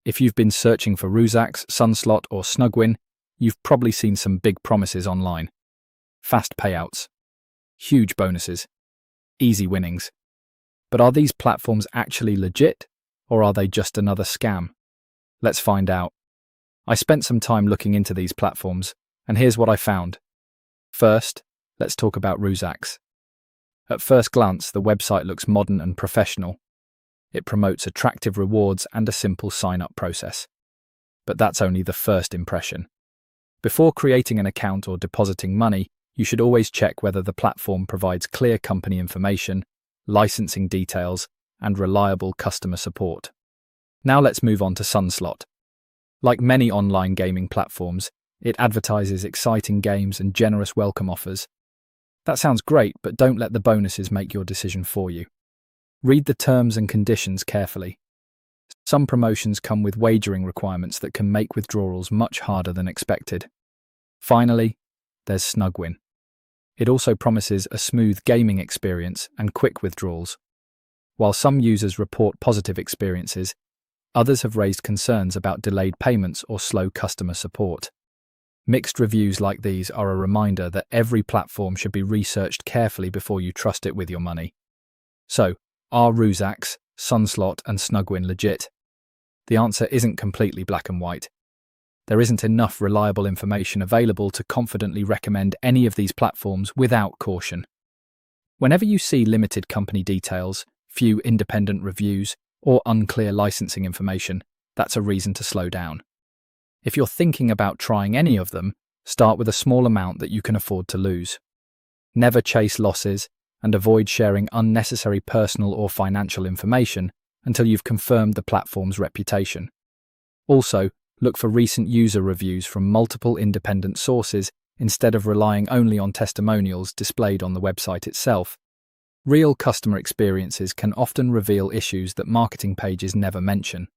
If you've been searching for Rouzax, Sunslot, or Snugwin, you've probably seen some big promises online. Fast payouts, huge bonuses, easy winnings. But are these platforms actually legit, or are they just another scam? Let's find out. I spent some time looking into these platforms, and here's what I found. First, let's talk about Rouzax. At first glance, the website looks modern and professional. It promotes attractive rewards and a simple sign-up process. But that's only the first impression. Before creating an account or depositing money, you should always check whether the platform provides clear company information, licensing details, and reliable customer support. Now let's move on to Sunslot. Like many online gaming platforms, it advertises exciting games and generous welcome offers. That sounds great, but don't let the bonuses make your decision for you. Read the terms and conditions carefully. Some promotions come with wagering requirements that can make withdrawals much harder than expected. Finally, there's Snugwin. It also promises a smooth gaming experience and quick withdrawals. While some users report positive experiences, others have raised concerns about delayed payments or slow customer support. Mixed reviews like these are a reminder that every platform should be researched carefully before you trust it with your money. So, are Rouzax, Sunslot, and Snugwin legit? The answer isn't completely black and white. There isn't enough reliable information available to confidently recommend any of these platforms without caution. Whenever you see limited company details, few independent reviews, or unclear licensing information, that's a reason to slow down. If you're thinking about trying any of them, start with a small amount that you can afford to lose. Never chase losses, and avoid sharing unnecessary personal or financial information until you've confirmed the platform's reputation. Also, look for recent user reviews from multiple independent sources instead of relying only on testimonials displayed on the website itself. Real customer experiences can often reveal issues that marketing pages never mention.